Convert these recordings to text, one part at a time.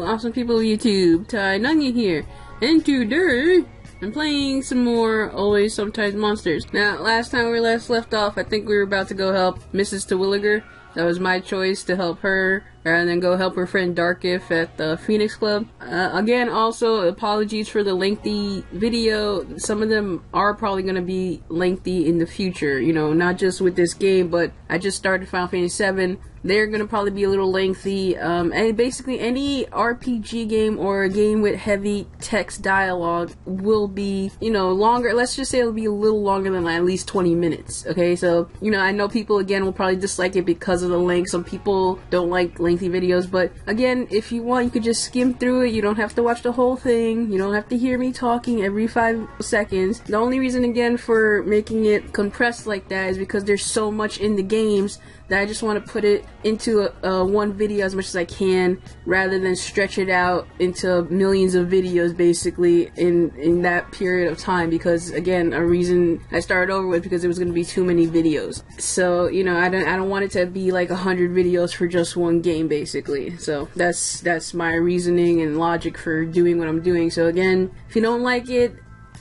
awesome people of YouTube? Ty Nungy here, and today I'm playing some more Always Sometimes Monsters. Now, last time we left off, I think we were about to go help Mrs. Tewiliger. That was my choice to help her, rather than go help her friend Darkif at the Phoenix Club. Again, also, apologies for the lengthy video. Some of them are probably going to be lengthy in the future, you know, not just with this game, but I just started Final Fantasy VII. They're going to probably be a little lengthy, and basically any RPG game or a game with heavy text dialogue will be, you know, longer. Let's just say it'll be a little longer than at least 20 minutes, okay? So, you know, I know people, again, will probably dislike it because of the length. Some people don't like lengthy videos, but again, if you want, you could just skim through it. You don't have to watch the whole thing. You don't have to hear me talking every 5 seconds. The only reason, again, for making it compressed like that is because there's so much in the games that I just want to put it into one video as much as I can, rather than stretch it out into millions of videos basically in that period of time, because again, a reason I started over with, because it was going to be too many videos. So, you know, I don't want it to be like 100 videos for just one game basically. So that's my reasoning and logic for doing what I'm doing. So again, if you don't like it,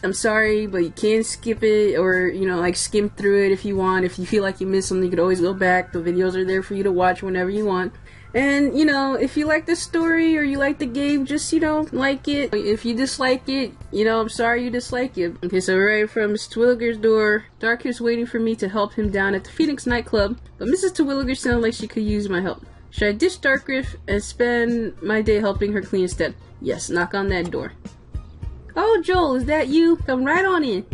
I'm sorry, but you can skip it, or, you know, like skim through it if you want. If you feel like you missed something, you could always go back. The videos are there for you to watch whenever you want. And, you know, if you like the story or you like the game, just, you know, like it. If you dislike it, you know, I'm sorry you dislike it. Okay, so right from Mrs. Tewiliger's door, Darkif's waiting for me to help him down at the Phoenix nightclub, but Mrs. Tewiliger sounded like she could use my help. Should I ditch Darkif and spend my day helping her clean instead? Yes, knock on that door. Oh, Joel, is that you? Come right on in.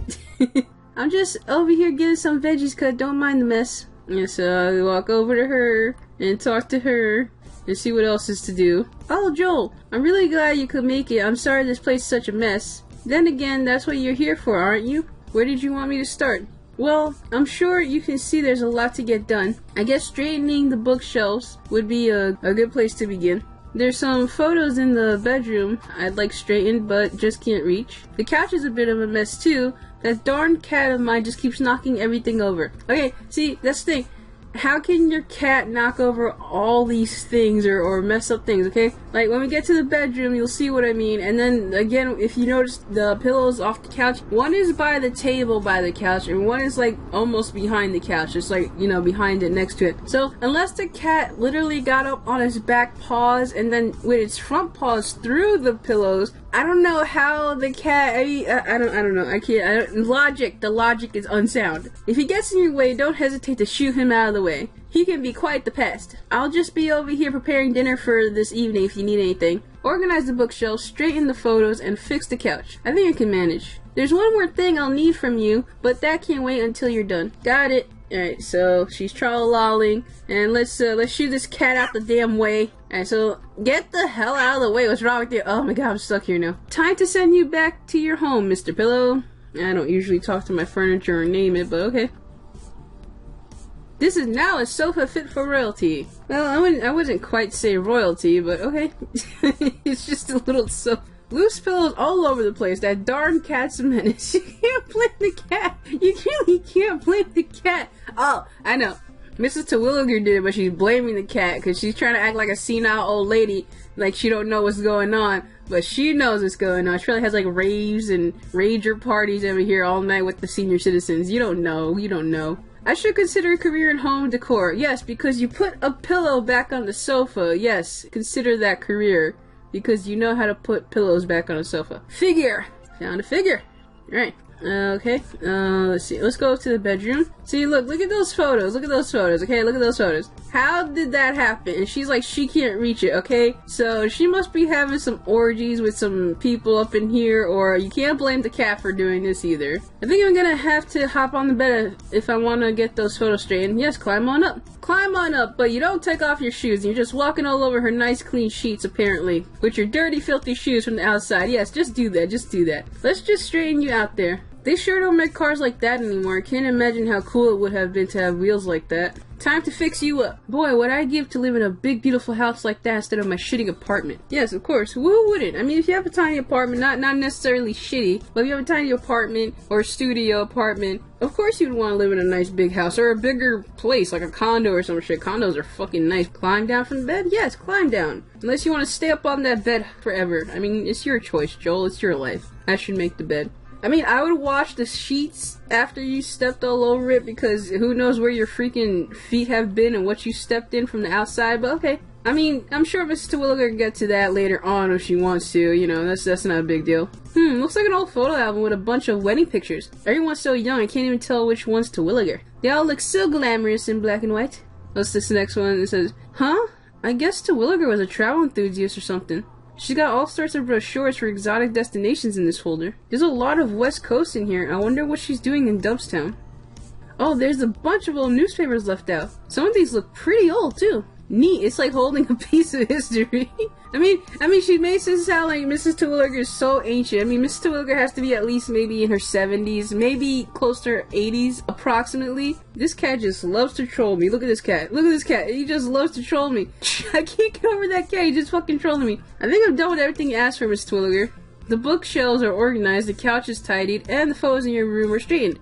I'm just over here getting some veggies, cuz don't mind the mess. And so I walk over to her and talk to her and see what else is to do. Oh, Joel, I'm really glad you could make it. I'm sorry this place is such a mess. Then again, that's what you're here for, aren't you? Where did you want me to start? Well, I'm sure you can see there's a lot to get done. I guess straightening the bookshelves would be a good place to begin. There's some photos in the bedroom I'd like straightened, but just can't reach. The couch is a bit of a mess too. That darn cat of mine just keeps knocking everything over. Okay, see, that's the thing. How can your cat knock over all these things or mess up things, okay? Like, when we get to the bedroom, you'll see what I mean. And then, again, if you notice the pillows off the couch, one is by the table by the couch, and one is, like, almost behind the couch. It's like, you know, behind it, next to it. So, unless the cat literally got up on its back paws and then with its front paws through the pillows, I don't know how the cat, I don't know, the logic is unsound. If he gets in your way, don't hesitate to shoo him out of the way. He can be quite the pest. I'll just be over here preparing dinner for this evening if you need anything. Organize the bookshelf, straighten the photos, and fix the couch. I think I can manage. There's one more thing I'll need from you, but that can wait until you're done. Got it. Alright, so she's tra-la-ling, and let's shoo this cat out the damn way. Alright, so get the hell out of the way. What's wrong with you? Oh my god, I'm stuck here now. Time to send you back to your home, Mr. Pillow. I don't usually talk to my furniture or name it, but okay. This is now a sofa fit for royalty. Well, I wouldn't quite say royalty, but okay. It's just a little sofa. Loose pillows all over the place. That darn cat's a menace. You can't blame the cat. You really can't blame the cat. Oh, I know. Mrs. Tewiliger did it, but she's blaming the cat because she's trying to act like a senile old lady, like she don't know what's going on, but she knows what's going on. She probably has like raves and rager parties over here all night with the senior citizens. You don't know. You don't know. I should consider a career in home decor. Yes, because you put a pillow back on the sofa. Yes, consider that career. Because you know how to put pillows back on a sofa. Figure! Found a figure. Alright. Okay. Let's see. Let's go to the bedroom. See, look at those photos. Look at those photos. Okay, look at those photos. How did that happen? And she's like, she can't reach it, okay? So she must be having some orgies with some people up in here, or you can't blame the cat for doing this either. I think I'm gonna have to hop on the bed if I want to get those photos straightened. Yes, climb on up. Climb on up, but you don't take off your shoes. You're just walking all over her nice clean sheets, apparently. With your dirty, filthy shoes from the outside. Yes, just do that. Just do that. Let's just straighten you out there. They sure don't make cars like that anymore. I can't imagine how cool it would have been to have wheels like that. Time to fix you up. Boy, what I'd give to live in a big, beautiful house like that instead of my shitty apartment. Yes, of course. Who wouldn't? I mean, if you have a tiny apartment, not necessarily shitty, but if you have a tiny apartment or a studio apartment, of course you'd want to live in a nice big house or a bigger place, like a condo or some shit. Condos are fucking nice. Climb down from the bed? Yes, climb down. Unless you want to stay up on that bed forever. I mean, it's your choice, Joel. It's your life. I should make the bed. I mean, I would wash the sheets after you stepped all over it because who knows where your freaking feet have been and what you stepped in from the outside, but okay. I mean, I'm sure Mrs. Tewiliger can get to that later on if she wants to, you know, that's not a big deal. Looks like an old photo album with a bunch of wedding pictures. Everyone's so young, I can't even tell which one's Tewiliger. They all look so glamorous in black and white. What's this next one? It says, huh? I guess Tewiliger was a travel enthusiast or something. She's got all sorts of brochures for exotic destinations in this folder. There's a lot of West Coast in here. I wonder what she's doing in Dubstown. Oh, there's a bunch of old newspapers left out. Some of these look pretty old, too. Neat. It's like holding a piece of history. I mean, she makes it sound like Mrs. Tewiliger is so ancient. I mean, Mrs. Tewiliger has to be at least maybe in her 70s, maybe close to her 80s, approximately. This cat just loves to troll me. Look at this cat. Look at this cat. He just loves to troll me. I can't get over that cat. He just fucking trolling me. I think I'm done with everything you asked for, Mrs. Tewiliger. The bookshelves are organized, the couch is tidied, and the photos in your room are straightened.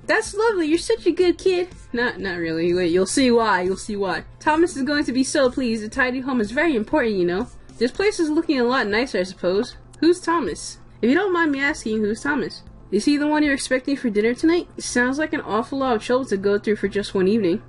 That's lovely. You're such a good kid. Not really. Wait, you'll see why. You'll see why. Thomas is going to be so pleased. A tidy home is very important, you know. This place is looking a lot nicer, I suppose. Who's Thomas? If you don't mind me asking, who's Thomas? Is he the one you're expecting for dinner tonight? It sounds like an awful lot of trouble to go through for just one evening.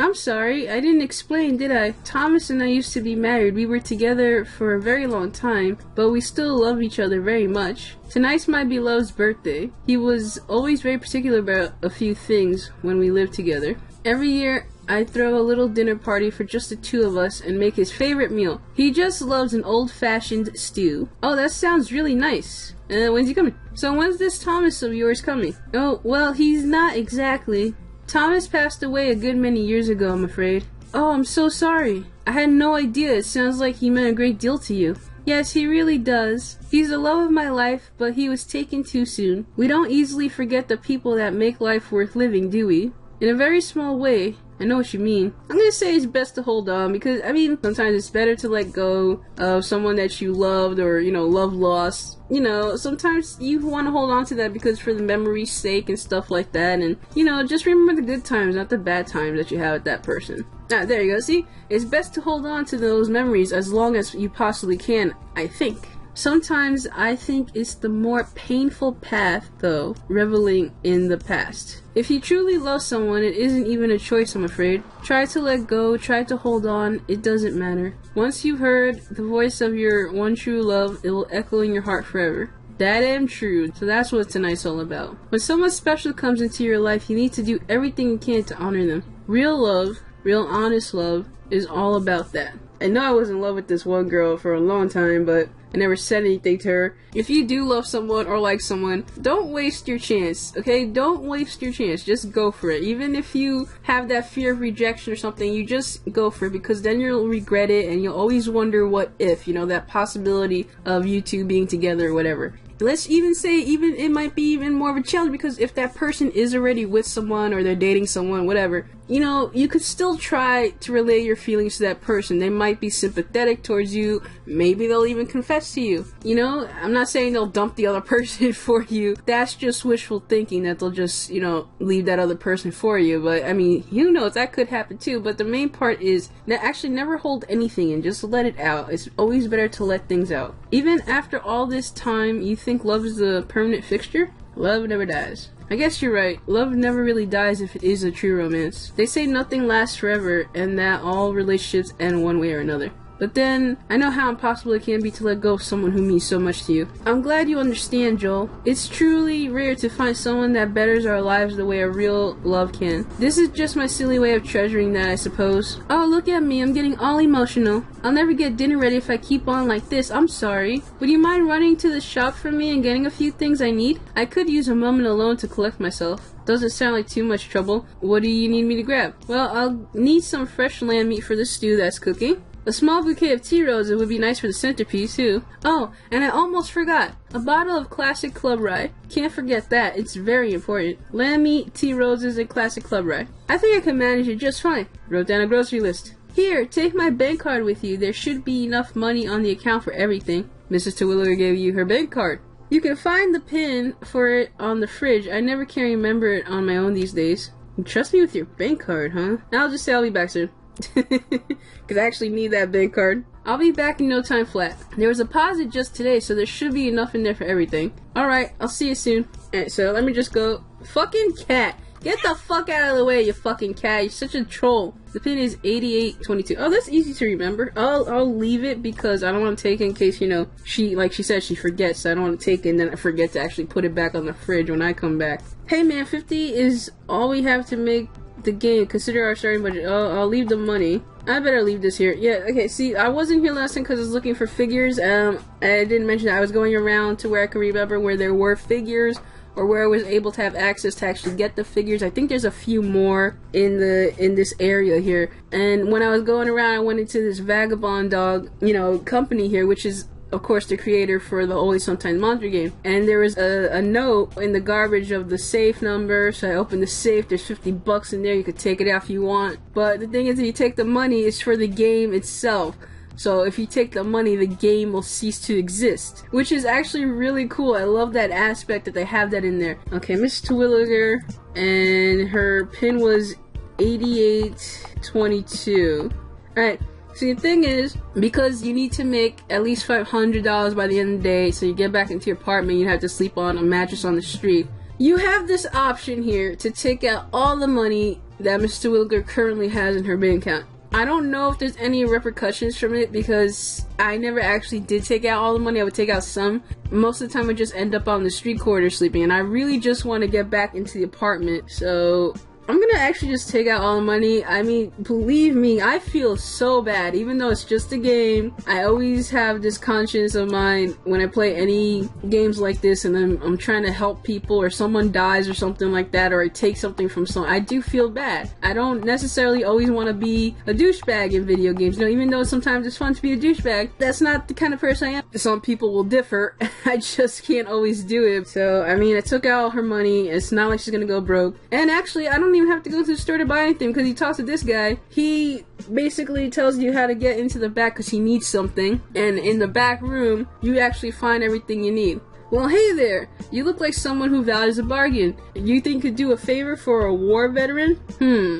I'm sorry, I didn't explain, did I? Thomas and I used to be married. We were together for a very long time, but we still love each other very much. Tonight's my beloved's birthday. He was always very particular about a few things when we lived together. Every year, I throw a little dinner party for just the two of us and make his favorite meal. He just loves an old-fashioned stew. Oh, that sounds really nice. When's he coming? So when's this Thomas of yours coming? Oh, well, he's not exactly. Thomas passed away a good many years ago, I'm afraid. Oh, I'm so sorry. I had no idea. It sounds like he meant a great deal to you. Yes, he really does. He's the love of my life, but he was taken too soon. We don't easily forget the people that make life worth living, do we? In a very small way. I know what you mean. I'm gonna say it's best to hold on because, I mean, sometimes it's better to let go of someone that you loved or, you know, love lost. You know, sometimes you want to hold on to that because for the memory's sake and stuff like that. And, you know, just remember the good times, not the bad times that you have with that person. Ah, there you go. See? It's best to hold on to those memories as long as you possibly can, I think. Sometimes I think it's the more painful path, though, reveling in the past. If you truly love someone, it isn't even a choice, I'm afraid. Try to let go, try to hold on, it doesn't matter. Once you've heard the voice of your one true love, it will echo in your heart forever. That am true, so that's what tonight's all about. When someone special comes into your life, you need to do everything you can to honor them. Real love, real honest love, is all about that. I know I was in love with this one girl for a long time, but I never said anything to her. If you do love someone or like someone, don't waste your chance, okay? Don't waste your chance. Just go for it. Even if you have that fear of rejection or something, you just go for it because then you'll regret it and you'll always wonder what if, you know, that possibility of you two being together or whatever. Let's even say it might be even more of a challenge because if that person is already with someone or they're dating someone, whatever, you know, you could still try to relay your feelings to that person. They might be sympathetic towards you. Maybe they'll even confess to you. You know, I'm not saying they'll dump the other person for you. That's just wishful thinking that they'll just, you know, leave that other person for you. But, I mean, who knows? That could happen too. But the main part is that actually never hold anything in. Just let it out. It's always better to let things out. Even after all this time, you think love is a permanent fixture? Love never dies. I guess you're right. Love never really dies if it is a true romance. They say nothing lasts forever and that all relationships end one way or another. But then, I know how impossible it can be to let go of someone who means so much to you. I'm glad you understand, Joel. It's truly rare to find someone that betters our lives the way a real love can. This is just my silly way of treasuring that, I suppose. Oh, look at me, I'm getting all emotional. I'll never get dinner ready if I keep on like this, I'm sorry. Would you mind running to the shop for me and getting a few things I need? I could use a moment alone to collect myself. Doesn't sound like too much trouble. What do you need me to grab? Well, I'll need some fresh lamb meat for the stew that's cooking. A small bouquet of tea roses would be nice for the centerpiece, too. Oh, and I almost forgot. A bottle of classic club rye. Can't forget that. It's very important. Lamb meat, tea roses, and classic club rye. I think I can manage it just fine. Wrote down a grocery list. Here, take my bank card with you. There should be enough money on the account for everything. Mrs. Tewiliger gave you her bank card. You can find the pin for it on the fridge. I never can remember it on my own these days. You trust me with your bank card, huh? I'll just say I'll be back soon. Because I actually need that bank card. I'll be back in no time flat. There was a deposit just today, so there should be enough in there for everything. Alright, I'll see you soon. Alright, so let me just go. Fucking cat! Get the fuck out of the way, you fucking cat. You're such a troll. The pin is 8822. Oh, that's easy to remember. I'll leave it because I don't want to take it in case, you know, like she said, she forgets. So I don't want to take it and then I forget to actually put it back on the fridge when I come back. Hey man, 50 is all we have to make the game. Consider our starting budget. I'll leave the money. I better leave this here. Yeah, okay, see, I wasn't here last time because I was looking for figures. I didn't mention that I was going around to where I could remember where there were figures or where I was able to have access to actually get the figures. I think there's a few more in this area here. And when I was going around, I went into this Vagabond Dog, you know, company here, which is of course the creator for the Always Sometimes Monster game. And there was a note in the garbage of the safe number, so I opened the safe. There's 50 bucks in there. You could take it out if you want. But the thing is, if you take the money, it's for the game itself. So if you take the money, the game will cease to exist, which is actually really cool. I love that aspect that they have that in there. Okay, Miss Tewiliger, and her pin was 8822. Alright, so the thing is, because you need to make at least $500 by the end of the day, so you get back into your apartment, you have to sleep on a mattress on the street. You have this option here to take out all the money that Miss Tewiliger currently has in her bank account. I don't know if there's any repercussions from it because I never actually did take out all the money. I would take out some. Most of the time I just end up on the street corner sleeping, and I really just want to get back into the apartment. So I'm gonna actually just take out all the money. I mean, believe me, I feel so bad. Even though it's just a game, I always have this conscience of mine when I play any games like this and I'm trying to help people or someone dies or something like that, or I take something from someone. I do feel bad. I don't necessarily always want to be a douchebag in video games. You know, even though sometimes it's fun to be a douchebag, that's not the kind of person I am. Some people will differ. I just can't always do it. So, I mean, I took out all her money. It's not like she's gonna go broke. And actually, I don't even have to go to the store to buy anything because he talks to this guy. He basically tells you how to get into the back because he needs something, and in the back room you actually find everything you need. Well, hey there, you look like someone who values a bargain. You think you could do a favor for a war veteran?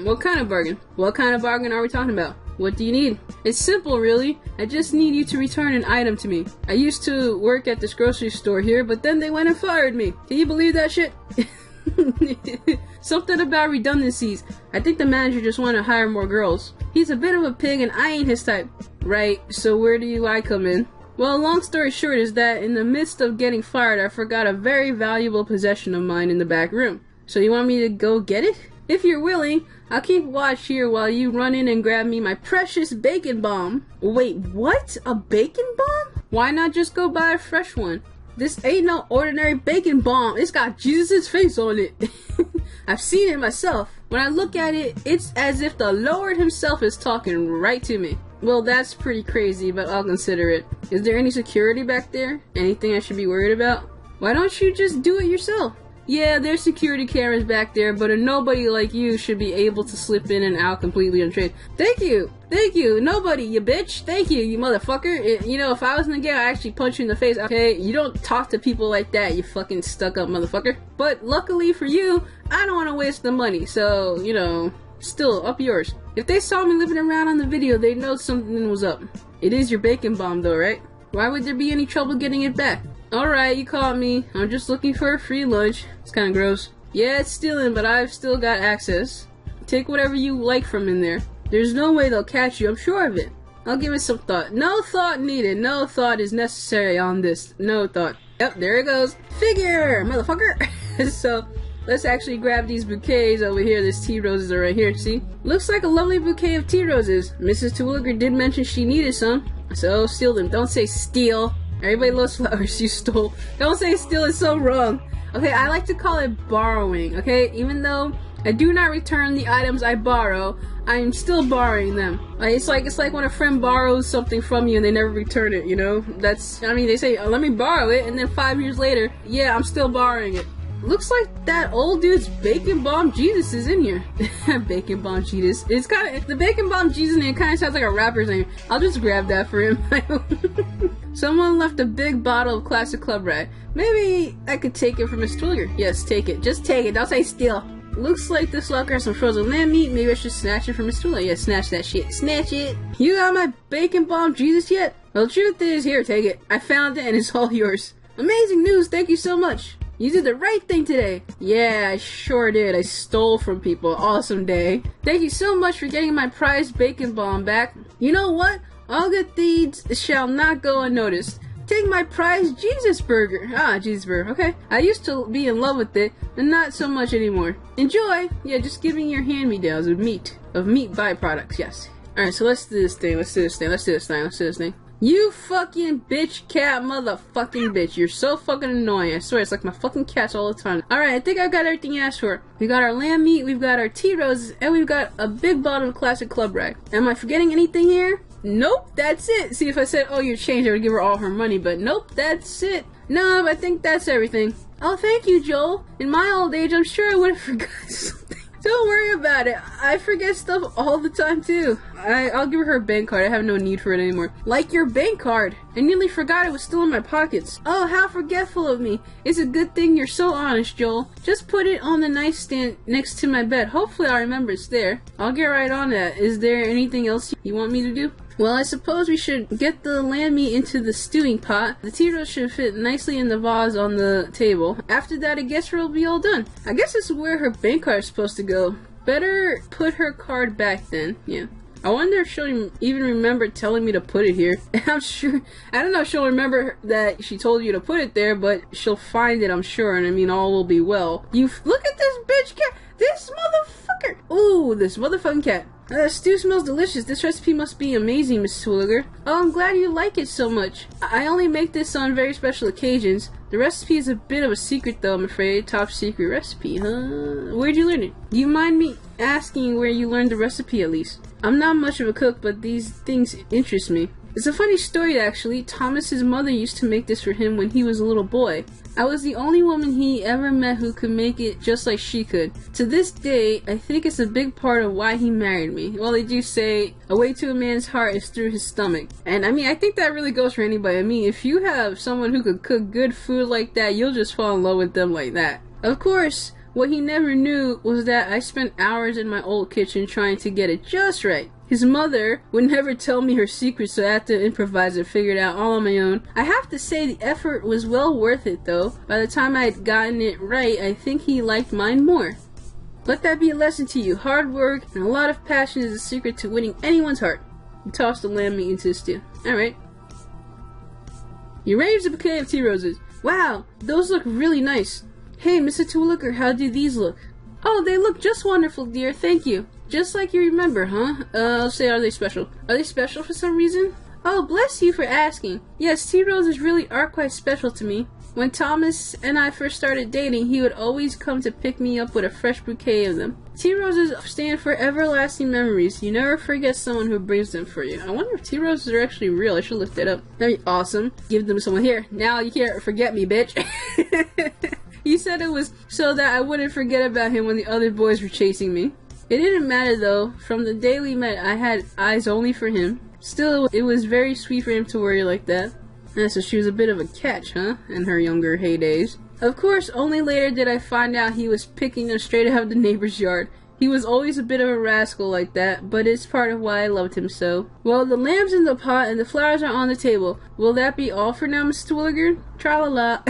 What kind of bargain? What kind of bargain are we talking about? What do you need? It's simple, really. I just need you to return an item to me. I used to work at this grocery store here, but then they went and fired me. Can you believe that shit? Something about redundancies. I think the manager just wanted to hire more girls. He's a bit of a pig and I ain't his type. Right, so where do I come in? Well, long story short is that in the midst of getting fired, I forgot a very valuable possession of mine in the back room. So you want me to go get it? If you're willing, I'll keep watch here while you run in and grab me my precious bacon bomb. Wait, what? A bacon bomb? Why not just go buy a fresh one? This ain't no ordinary bacon bomb. It's got Jesus' face on it. I've seen it myself. When I look at it, it's as if the Lord himself is talking right to me. Well, that's pretty crazy, but I'll consider it. Is there any security back there? Anything I should be worried about? Why don't you just do it yourself? Yeah, there's security cameras back there, but a nobody like you should be able to slip in and out completely untrained. Thank you! Thank you! Nobody, you bitch! Thank you, you motherfucker! You know, if I was in the game, I'd actually punch you in the face. Okay, you don't talk to people like that, you fucking stuck-up motherfucker. But luckily for you, I don't want to waste the money, so, you know, still, up yours. If they saw me living around on the video, they'd know something was up. It is your bacon bomb though, right? Why would there be any trouble getting it back? Alright, you caught me. I'm just looking for a free lunch. It's kinda gross. Yeah, it's stealing, but I've still got access. Take whatever you like from in there. There's no way they'll catch you, I'm sure of it. I'll give it some thought. No thought needed. No thought is necessary on this. No thought. Yep, there it goes. Figure, motherfucker! So, let's actually grab these bouquets over here. These tea roses are right here, see? Looks like a lovely bouquet of tea roses. Mrs. Tewiliger did mention she needed some. So, steal them. Don't say steal. Everybody loves flowers you stole. Don't say steal, it's so wrong. Okay, I like to call it borrowing, okay? Even though I do not return the items I borrow. I am still borrowing them. It's like when a friend borrows something from you and they never return it, you know? They say, oh, let me borrow it, and then 5 years later, yeah, I'm still borrowing it. Looks like that old dude's Bacon Bomb Jesus is in here. Bacon Bomb Jesus. It's the Bacon Bomb Jesus name kind of sounds like a rapper's name. I'll just grab that for him. Someone left a big bottle of classic club rye. Maybe I could take it from Miss Tewiliger. Yes, take it. Just take it. Don't say steal. Looks like this locker has some frozen lamb meat. Maybe I should snatch it from Miss Tewiliger. Yeah, snatch that shit. Snatch it. You got my Bacon Bomb Jesus yet? Well, the truth is, here, take it. I found it and it's all yours. Amazing news. Thank you so much. You did the right thing today. Yeah, I sure did. I stole from people. Awesome day. Thank you so much for getting my prized Bacon Bomb back. You know what? All good deeds shall not go unnoticed. Take my prized Jesus Burger. Ah, Jesus Burger. Okay. I used to be in love with it, and not so much anymore. Enjoy. Yeah, just give me your hand-me-downs of meat byproducts. Yes. Alright, so let's do this thing. You fucking bitch cat motherfucking bitch. You're so fucking annoying. I swear, it's like my fucking cats all the time. Alright, I think I've got everything you asked for. We got our lamb meat, we've got our tea roses, and we've got a big bottle of classic club rye. Am I forgetting anything here? Nope, that's it. See, if I said, oh, you're changed, I would give her all her money, but nope, that's it. No, I think that's everything. Oh, thank you, Joel. In my old age, I'm sure I would have forgotten something. Don't worry about it. I forget stuff all the time, too. I'll give her a bank card. I have no need for it anymore. Like your bank card. I nearly forgot it was still in my pockets. Oh, how forgetful of me. It's a good thing you're so honest, Joel. Just put it on the nightstand next to my bed. Hopefully I'll remember it's there. I'll get right on that. Is there anything else you want me to do? Well, I suppose we should get the lamb meat into the stewing pot. The tea rose should fit nicely in the vase on the table. After that, I guess we'll be all done. I guess this is where her bank card is supposed to go. Better put her card back then. Yeah. I wonder if she'll even remember telling me to put it here. I'm sure, I don't know if she'll remember that she told you to put it there, but she'll find it, I'm sure, and I mean, all will be well. Look at this bitch cat! This motherfucker! Ooh, this motherfucking cat. Stew smells delicious. This recipe must be amazing, Miss Tewiliger. Oh, I'm glad you like it so much. I only make this on very special occasions. The recipe is a bit of a secret, though, I'm afraid. Top secret recipe, huh? Where'd you learn it? Do you mind me asking where you learned the recipe, at least? I'm not much of a cook, but these things interest me. It's a funny story, actually. Thomas's mother used to make this for him when he was a little boy. I was the only woman he ever met who could make it just like she could. To this day, I think it's a big part of why he married me. Well, they do say, a way to a man's heart is through his stomach. And I mean, I think that really goes for anybody. I mean, if you have someone who could cook good food like that, you'll just fall in love with them like that. Of course, what he never knew was that I spent hours in my old kitchen trying to get it just right. His mother would never tell me her secrets, so I had to improvise and figure it out all on my own. I have to say the effort was well worth it, though. By the time I had gotten it right, I think he liked mine more. Let that be a lesson to you. Hard work and a lot of passion is the secret to winning anyone's heart. You toss the lamb meat into the stew. Alright. You arranged a bouquet of tea roses. Wow, those look really nice. Hey, Mr. Tewiliger, how do these look? Oh, they look just wonderful, dear. Thank you. Just like you remember, huh? I'll say, are they special? Are they special for some reason? Oh, bless you for asking. Yes, tea roses really are quite special to me. When Thomas and I first started dating, he would always come to pick me up with a fresh bouquet of them. Tea roses stand for everlasting memories. You never forget someone who brings them for you. I wonder if tea roses are actually real. I should look that up. That'd be awesome. Give them to someone. Here, now you can't forget me, bitch. He said it was so that I wouldn't forget about him when the other boys were chasing me. It didn't matter though. From the day we met, I had eyes only for him. Still, it was very sweet for him to worry like that. So she was a bit of a catch, huh? In her younger heydays. Of course, only later did I find out he was picking them straight out of the neighbor's yard. He was always a bit of a rascal like that, but it's part of why I loved him so. Well, the lamb's in the pot and the flowers are on the table. Will that be all for now, Miss Tewiliger? Tra-la-la.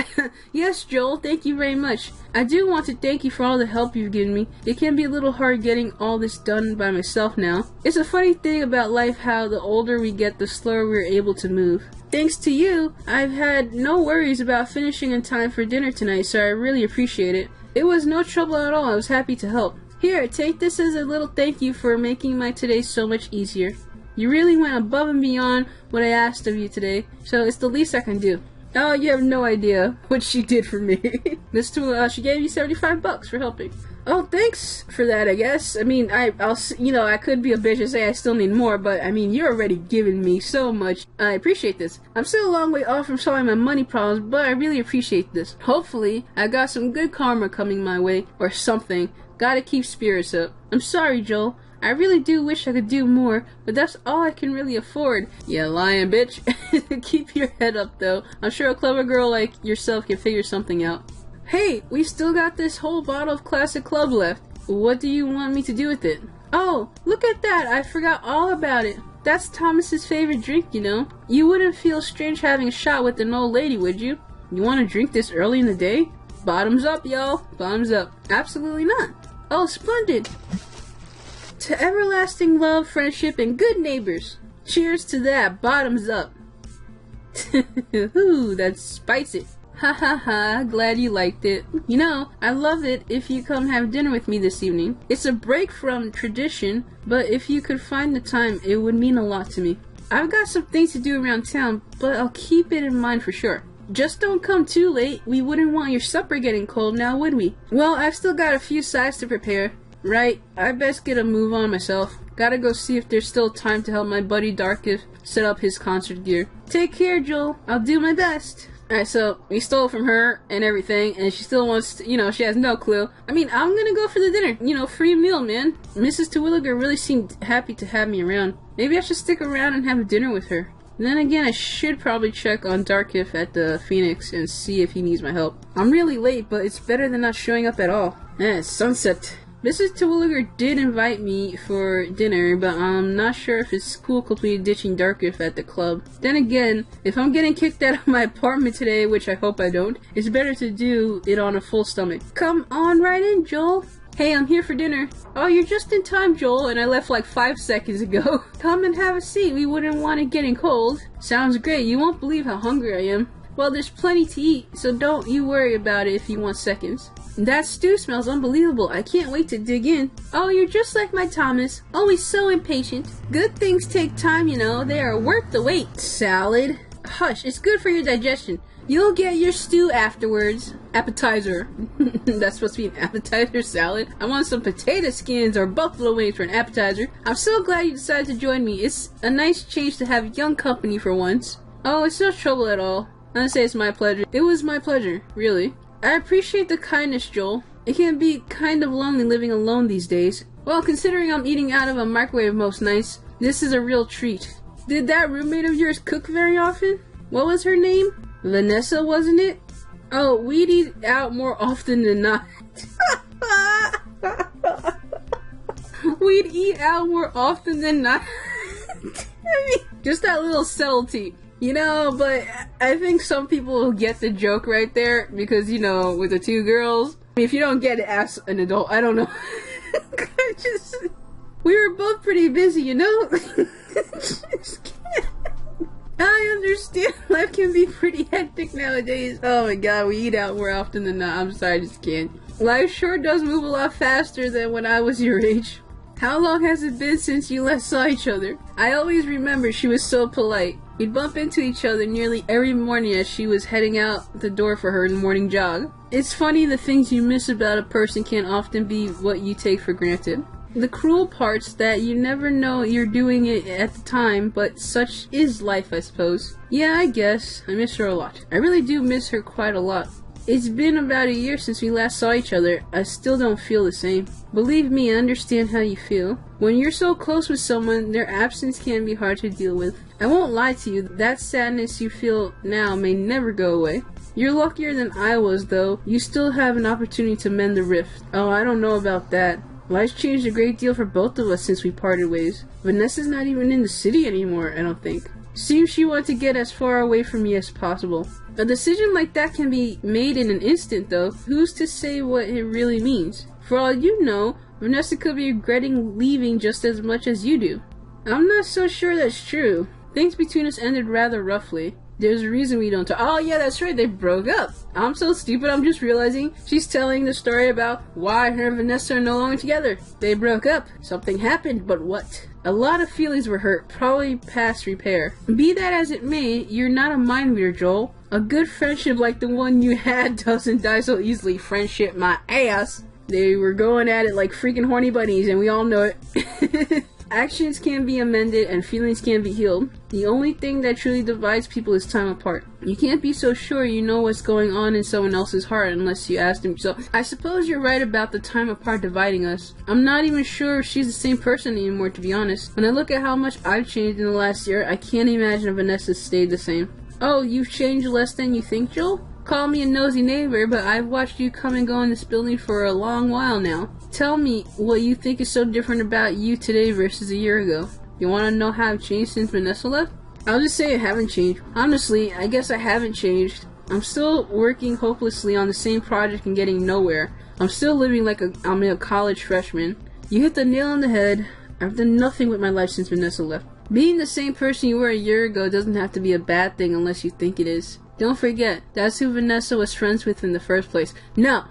Yes, Joel, thank you very much. I do want to thank you for all the help you've given me. It can be a little hard getting all this done by myself now. It's a funny thing about life how the older we get, the slower we're able to move. Thanks to you, I've had no worries about finishing in time for dinner tonight, so I really appreciate it. It was no trouble at all. I was happy to help. Here, take this as a little thank you for making my today so much easier. You really went above and beyond what I asked of you today, so it's the least I can do. Oh, you have no idea what she did for me. Miss Tewiliger, she gave you $75 for helping. Oh, thanks for that, I guess. I mean, I could be a bitch and say I still need more, but I mean, you're already giving me so much. I appreciate this. I'm still a long way off from solving my money problems, but I really appreciate this. Hopefully, I got some good karma coming my way, or something. Gotta keep spirits up. I'm sorry, Joel. I really do wish I could do more, but that's all I can really afford. Yeah, lying bitch. Keep your head up, though. I'm sure a clever girl like yourself can figure something out. Hey, we still got this whole bottle of Classic Club left. What do you want me to do with it? Oh, look at that! I forgot all about it. That's Thomas's favorite drink, you know. You wouldn't feel strange having a shot with an old lady, would you? You want to drink this early in the day? Bottoms up, y'all. Bottoms up. Absolutely not. Oh, splendid. To everlasting love, friendship, and good neighbors. Cheers to that. Bottoms up. Ooh, that's spicy. Ha ha ha, glad you liked it. You know, I'd love it if you come have dinner with me this evening. It's a break from tradition, but if you could find the time, it would mean a lot to me. I've got some things to do around town, but I'll keep it in mind for sure. Just don't come too late. We wouldn't want your supper getting cold now, would we? Well, I've still got a few sides to prepare. Right, I best get a move on myself. Gotta go see if there's still time to help my buddy Darkif set up his concert gear. Take care, Joel. I'll do my best. Alright, so we stole from her and everything, and she still wants to, she has no clue. I mean, I'm gonna go for the dinner. Free meal, man. Mrs. Tewiliger really seemed happy to have me around. Maybe I should stick around and have dinner with her. And then again, I should probably check on Darkif at the Phoenix and see if he needs my help. I'm really late, but it's better than not showing up at all. It's sunset. Mrs. Tewiliger did invite me for dinner, but I'm not sure if it's cool completely ditching Darkif at the club. Then again, if I'm getting kicked out of my apartment today, which I hope I don't, it's better to do it on a full stomach. Come on right in, Joel. Hey, I'm here for dinner. Oh, you're just in time, Joel, and I left like 5 seconds ago. Come and have a seat. We wouldn't want it getting cold. Sounds great. You won't believe how hungry I am. Well, there's plenty to eat, so don't you worry about it if you want seconds. That stew smells unbelievable. I can't wait to dig in. Oh, you're just like my Thomas. Always so impatient. Good things take time, They are worth the wait. Salad. Hush, it's good for your digestion. You'll get your stew afterwards. Appetizer. That's supposed to be an appetizer salad? I want some potato skins or buffalo wings for an appetizer. I'm so glad you decided to join me. It's a nice change to have young company for once. Oh, it's no trouble at all. I'm gonna say it's my pleasure. It was my pleasure, really. I appreciate the kindness, Joel. It can be kind of lonely living alone these days. Well, considering I'm eating out of a microwave most nights, this is a real treat. Did that roommate of yours cook very often? What was her name? Vanessa, wasn't it? Oh, we'd eat out more often than not. We'd eat out more often than not. I mean, just that little subtlety. But I think some people will get the joke right there because, with the two girls. I mean, if you don't get it, ask an adult. I don't know. We were both pretty busy, I understand life can be pretty hectic nowadays. Oh my god, we eat out more often than not. I'm sorry, I just can't. Life sure does move a lot faster than when I was your age. How long has it been since you last saw each other? I always remember she was so polite. We'd bump into each other nearly every morning as she was heading out the door for her morning jog. It's funny the things you miss about a person can often be what you take for granted. The cruel part's that you never know you're doing it at the time, but such is life, I suppose. Yeah, I guess. I miss her a lot. I really do miss her quite a lot. It's been about a year since we last saw each other. I still don't feel the same. Believe me, I understand how you feel. When you're so close with someone, their absence can be hard to deal with. I won't lie to you, that sadness you feel now may never go away. You're luckier than I was, though. You still have an opportunity to mend the rift. Oh, I don't know about that. Life's changed a great deal for both of us since we parted ways. Vanessa's not even in the city anymore, I don't think. Seems she wants to get as far away from me as possible. A decision like that can be made in an instant, though. Who's to say what it really means? For all you know, Vanessa could be regretting leaving just as much as you do. I'm not so sure that's true. Things between us ended rather roughly. There's a reason we don't talk. Oh yeah, that's right, they broke up. I'm so stupid, I'm just realizing she's telling the story about why her and Vanessa are no longer together. They broke up. Something happened, but what? A lot of feelings were hurt, probably past repair. Be that as it may, you're not a mind reader, Joel. A good friendship like the one you had doesn't die so easily. Friendship my ass. They were going at it like freaking horny bunnies, and we all know it. Actions can be amended and feelings can be healed. The only thing that truly divides people is time apart. You can't be so sure you know what's going on in someone else's heart unless you ask them. So I suppose you're right about the time apart dividing us. I'm not even sure if she's the same person anymore, to be honest. When I look at how much I've changed in the last year, I can't imagine if Vanessa stayed the same. Oh, you've changed less than you think, Joel? Call me a nosy neighbor, but I've watched you come and go in this building for a long while now. Tell me what you think is so different about you today versus a year ago. You want to know how I've changed since Vanessa left? I'll just say I haven't changed. Honestly, I guess I haven't changed. I'm still working hopelessly on the same project and getting nowhere. I'm still living like I'm a college freshman. You hit the nail on the head. I've done nothing with my life since Vanessa left. Being the same person you were a year ago doesn't have to be a bad thing unless you think it is. Don't forget, that's who Vanessa was friends with in the first place. No,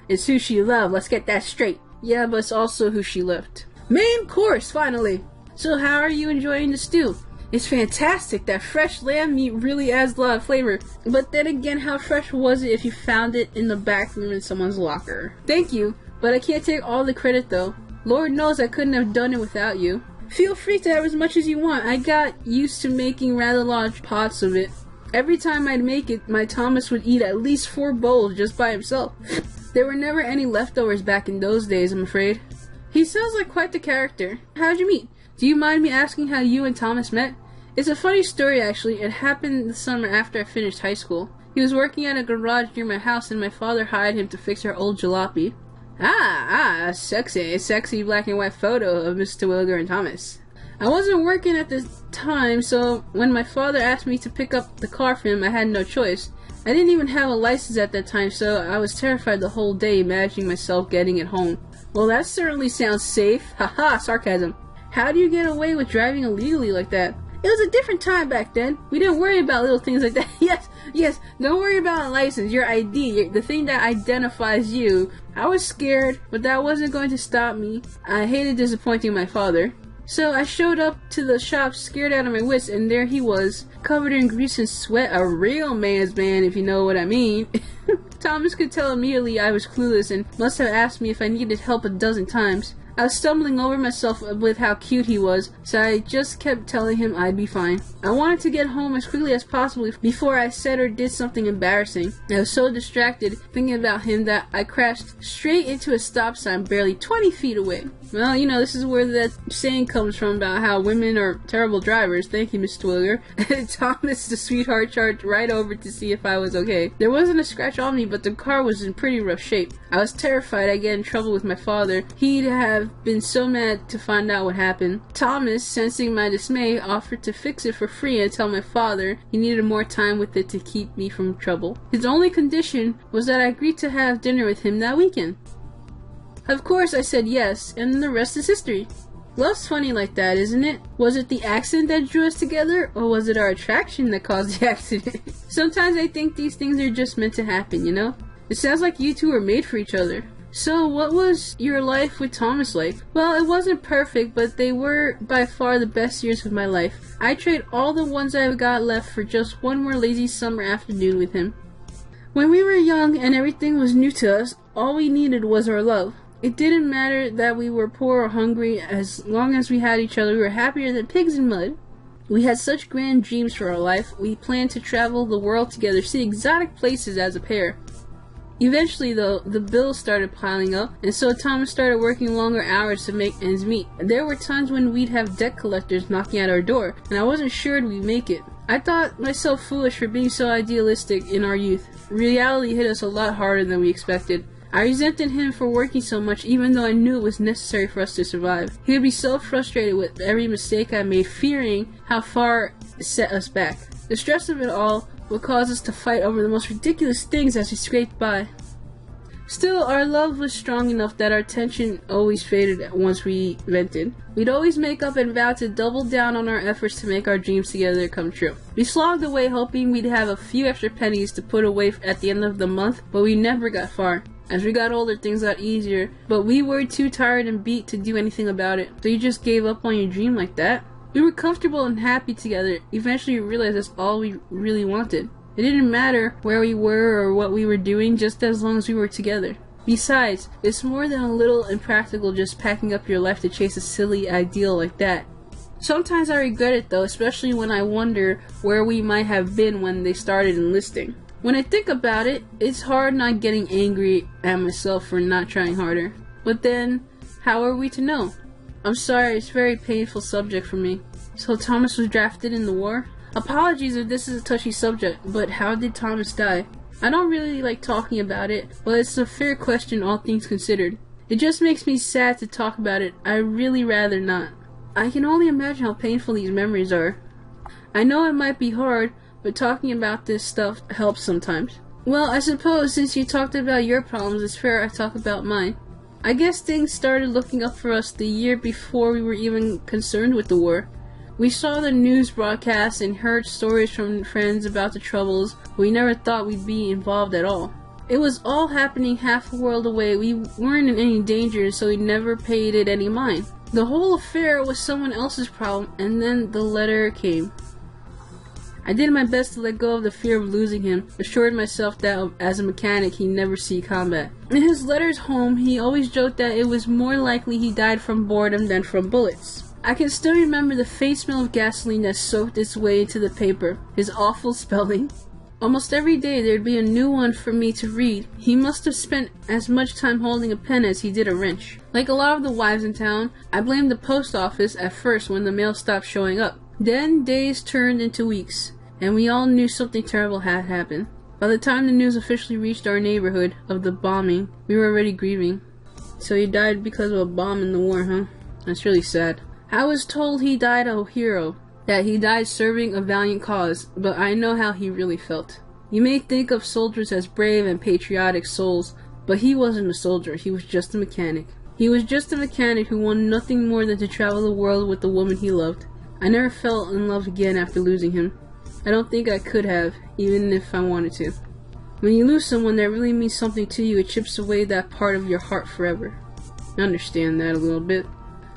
it's who she loved. Let's get that straight. Yeah, but it's also who she left. Main course, finally! So how are you enjoying the stew? It's fantastic. That fresh lamb meat really adds a lot of flavor. But then again, how fresh was it if you found it in the back room in someone's locker? Thank you, but I can't take all the credit though. Lord knows I couldn't have done it without you. Feel free to have as much as you want. I got used to making rather large pots of it. Every time I'd make it, my Thomas would eat at least 4 bowls just by himself. There were never any leftovers back in those days, I'm afraid. He sounds like quite the character. How'd you meet? Do you mind me asking how you and Thomas met? It's a funny story actually. It happened the summer after I finished high school. He was working at a garage near my house and my father hired him to fix our old jalopy. Sexy black and white photo of Mr. Tewiliger and Thomas. I wasn't working at the time, so when my father asked me to pick up the car for him, I had no choice. I didn't even have a license at that time, so I was terrified the whole day imagining myself getting it home. Well, that certainly sounds safe. Haha, sarcasm. How do you get away with driving illegally like that? It was a different time back then. We didn't worry about little things like that. Yes, don't worry about a license, your ID, the thing that identifies you. I was scared, but that wasn't going to stop me. I hated disappointing my father. So I showed up to the shop scared out of my wits, and there he was, covered in grease and sweat, a real man's man, if you know what I mean. Thomas could tell immediately I was clueless and must have asked me if I needed help a dozen times. I was stumbling over myself with how cute he was, so I just kept telling him I'd be fine. I wanted to get home as quickly as possible before I said or did something embarrassing. I was so distracted thinking about him that I crashed straight into a stop sign barely 20 feet away. Well, you know, this is where that saying comes from about how women are terrible drivers. Thank you, Miss Tewiliger. Thomas, the sweetheart, charged right over to see if I was okay. There wasn't a scratch on me, but the car was in pretty rough shape. I was terrified I'd get in trouble with my father. He'd have been so mad to find out what happened. Thomas, sensing my dismay, offered to fix it for free and tell my father he needed more time with it to keep me from trouble. His only condition was that I agreed to have dinner with him that weekend. Of course I said yes, and the rest is history. Love's funny like that, isn't it? Was it the accident that drew us together, or was it our attraction that caused the accident? Sometimes I think these things are just meant to happen, you know? It sounds like you two were made for each other. So, what was your life with Thomas like? Well, it wasn't perfect, but they were by far the best years of my life. I'd trade all the ones I've got left for just one more lazy summer afternoon with him. When we were young and everything was new to us, all we needed was our love. It didn't matter that we were poor or hungry. As long as we had each other, we were happier than pigs in mud. We had such grand dreams for our life. We planned to travel the world together, see exotic places as a pair. Eventually, though, the bills started piling up, and so Thomas started working longer hours to make ends meet. There were times when we'd have debt collectors knocking at our door, and I wasn't sure we'd make it. I thought myself foolish for being so idealistic in our youth. Reality hit us a lot harder than we expected. I resented him for working so much, even though I knew it was necessary for us to survive. He would be so frustrated with every mistake I made, fearing how far it set us back. The stress of it all would cause us to fight over the most ridiculous things as we scraped by. Still, our love was strong enough that our tension always faded once we vented. We'd always make up and vow to double down on our efforts to make our dreams together come true. We slogged away hoping we'd have a few extra pennies to put away at the end of the month, but we never got far. As we got older, things got easier, but we were too tired and beat to do anything about it. So you just gave up on your dream like that? We were comfortable and happy together. Eventually we realized that's all we really wanted. It didn't matter where we were or what we were doing, just as long as we were together. Besides, it's more than a little impractical just packing up your life to chase a silly ideal like that. Sometimes I regret it though, especially when I wonder where we might have been when they started enlisting. When I think about it, it's hard not getting angry at myself for not trying harder. But then, how are we to know? I'm sorry, it's a very painful subject for me. So Thomas was drafted in the war? Apologies if this is a touchy subject, but how did Thomas die? I don't really like talking about it, but it's a fair question all things considered. It just makes me sad to talk about it. I really rather not. I can only imagine how painful these memories are. I know it might be hard, but talking about this stuff helps sometimes. Well, I suppose since you talked about your problems, it's fair I talk about mine. I guess things started looking up for us the year before we were even concerned with the war. We saw the news broadcasts and heard stories from friends about the troubles. We never thought we'd be involved at all. It was all happening half a world away. We weren't in any danger, so we never paid it any mind. The whole affair was someone else's problem, and then the letter came. I did my best to let go of the fear of losing him, assured myself that as a mechanic he'd never see combat. In his letters home, he always joked that it was more likely he died from boredom than from bullets. I can still remember the faint smell of gasoline that soaked its way into the paper, his awful spelling. Almost every day there'd be a new one for me to read. He must have spent as much time holding a pen as he did a wrench. Like a lot of the wives in town, I blamed the post office at first when the mail stopped showing up. Then days turned into weeks, and we all knew something terrible had happened. By the time the news officially reached our neighborhood of the bombing, we were already grieving. So he died because of a bomb in the war, huh? That's really sad. I was told he died a hero, that he died serving a valiant cause, but I know how he really felt. You may think of soldiers as brave and patriotic souls, but he wasn't a soldier, he was just a mechanic. He was just a mechanic who wanted nothing more than to travel the world with the woman he loved. I never fell in love again after losing him. I don't think I could have, even if I wanted to. When you lose someone that really means something to you, it chips away that part of your heart forever. I understand that a little bit.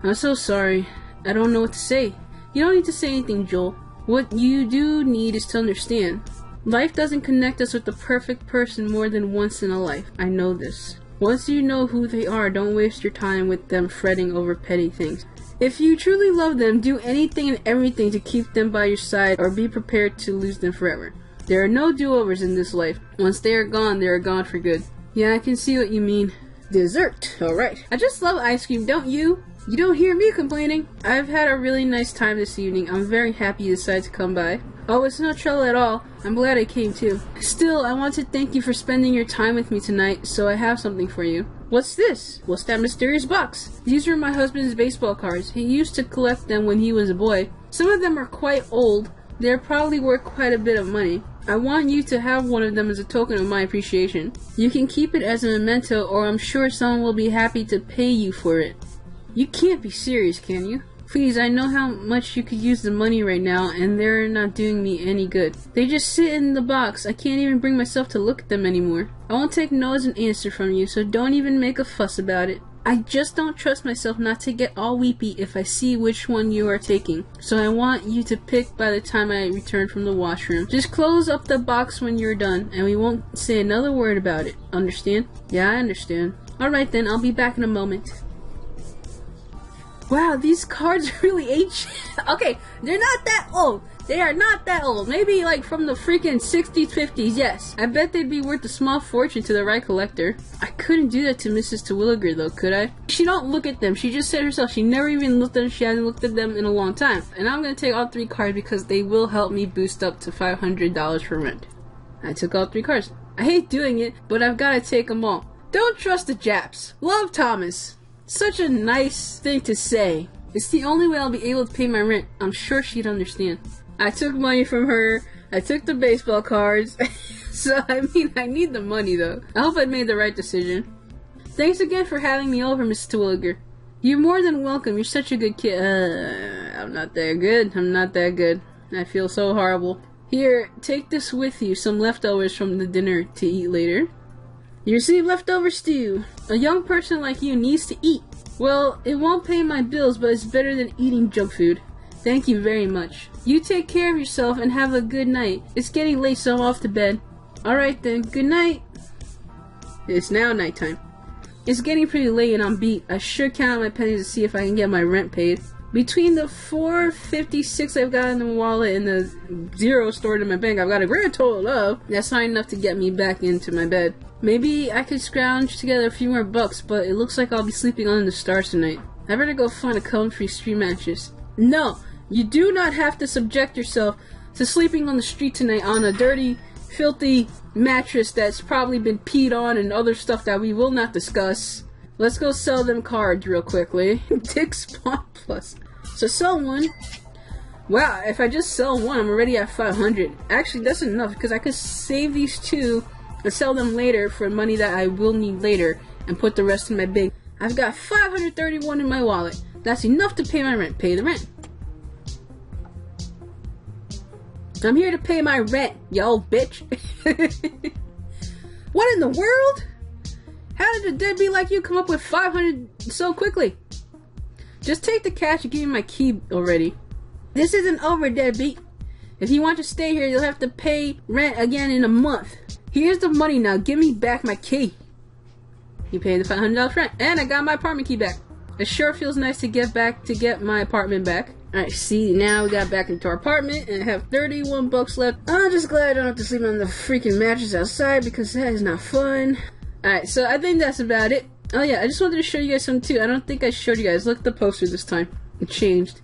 I'm so sorry. I don't know what to say. You don't need to say anything, Joel. What you do need is to understand. Life doesn't connect us with the perfect person more than once in a life. I know this. Once you know who they are, don't waste your time with them fretting over petty things. If you truly love them, do anything and everything to keep them by your side or be prepared to lose them forever. There are no do-overs in this life. Once they are gone for good. Yeah, I can see what you mean. Dessert. Alright. I just love ice cream, don't you? You don't hear me complaining. I've had a really nice time this evening. I'm very happy you decided to come by. Oh, it's no trouble at all. I'm glad I came too. Still, I want to thank you for spending your time with me tonight, so I have something for you. What's this? What's that mysterious box? These are my husband's baseball cards. He used to collect them when he was a boy. Some of them are quite old. They're probably worth quite a bit of money. I want you to have one of them as a token of my appreciation. You can keep it as a memento, or I'm sure someone will be happy to pay you for it. You can't be serious, can you? Please, I know how much you could use the money right now, and they're not doing me any good. They just sit in the box. I can't even bring myself to look at them anymore. I won't take no as an answer from you, so don't even make a fuss about it. I just don't trust myself not to get all weepy if I see which one you are taking. So I want you to pick by the time I return from the washroom. Just close up the box when you're done, and we won't say another word about it. Understand? Yeah, I understand. Alright then, I'll be back in a moment. Wow, these cards are really ancient. Okay, they're not that old. They are not that old. Maybe like from the freaking 60s, 50s, yes. I bet they'd be worth a small fortune to the right collector. I couldn't do that to Mrs. Tewiliger though, could I? She don't look at them. She just said herself she never even looked at them. She hasn't looked at them in a long time. And I'm gonna take all 3 cards because they will help me boost up to $500 for rent. I took all 3 cards. I hate doing it, but I've gotta take them all. Don't trust the Japs. Love, Thomas. Such a nice thing to say. It's the only way I'll be able to pay my rent. I'm sure she'd understand. I took money from her. I took the baseball cards. So, I mean, I need the money, though. I hope I made the right decision. Thanks again for having me over, Mrs. Tewiliger. You're more than welcome. You're such a good kid. I'm not that good. I'm not that good. I feel so horrible. Here, take this with you. Some leftovers from the dinner to eat later. You receive leftover stew. A young person like you needs to eat. Well, it won't pay my bills, but it's better than eating junk food. Thank you very much. You take care of yourself and have a good night. It's getting late, so I'm off to bed. Alright then, good night. It's now nighttime. It's getting pretty late and I'm beat. I should count my pennies to see if I can get my rent paid. Between the $4.56 I've got in the wallet and the $0 stored in my bank, I've got a grand total of. That's not enough to get me back into my bed. Maybe I could scrounge together a few more bucks, but it looks like I'll be sleeping under the stars tonight. I better go find a comfy street mattress. No, you do not have to subject yourself to sleeping on the street tonight on a dirty, filthy mattress that's probably been peed on and other stuff that we will not discuss. Let's go sell them cards real quickly. Tick Spawn Plus. So sell one. Wow, if I just sell one, I'm already at 500. Actually, that's enough because I could save these two and sell them later for money that I will need later and put the rest in my bank. I've got 531 in my wallet. That's enough to pay my rent. Pay the rent. I'm here to pay my rent, you old bitch. What in the world? How did a deadbeat like you come up with 500 so quickly? Just take the cash and give me my key already. This isn't over, deadbeat. If you want to stay here, you'll have to pay rent again in a month. Here's the money now. Give me back my key. You paid the $500 rent, and I got my apartment key back. It sure feels nice to get my apartment back. Alright, see, now we got back into our apartment, and I have 31 bucks left. I'm just glad I don't have to sleep on the freaking mattress outside, because that is not fun. Alright, so I think that's about it. Oh yeah, I just wanted to show you guys something too. I don't think I showed you guys. Look at the poster this time. It changed.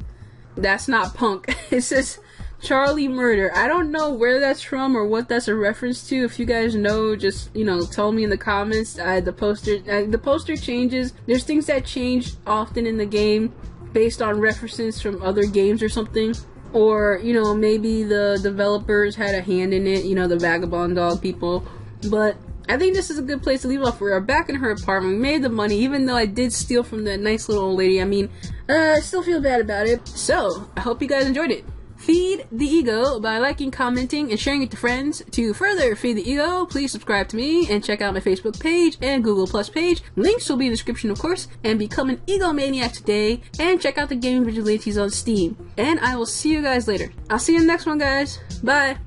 That's not punk. It says Charlie Murder. I don't know where that's from or what that's a reference to. If you guys know, just, you know, tell me in the comments. The poster changes. There's things that change often in the game based on references from other games or something. Or, you know, maybe the developers had a hand in it, you know, the Vagabond Dog people. But I think this is a good place to leave off. We are back in her apartment. We made the money, even though I did steal from that nice little old lady. I mean, I still feel bad about it. So, I hope you guys enjoyed it. Feed the ego by liking, commenting, and sharing it to friends. To further feed the ego, please subscribe to me and check out my Facebook page and Google Plus page. Links will be in the description, of course. And become an EGO-MANIAC today. And check out the Gaming Vigilantes on Steam. And I will see you guys later. I'll see you in the next one, guys. Bye.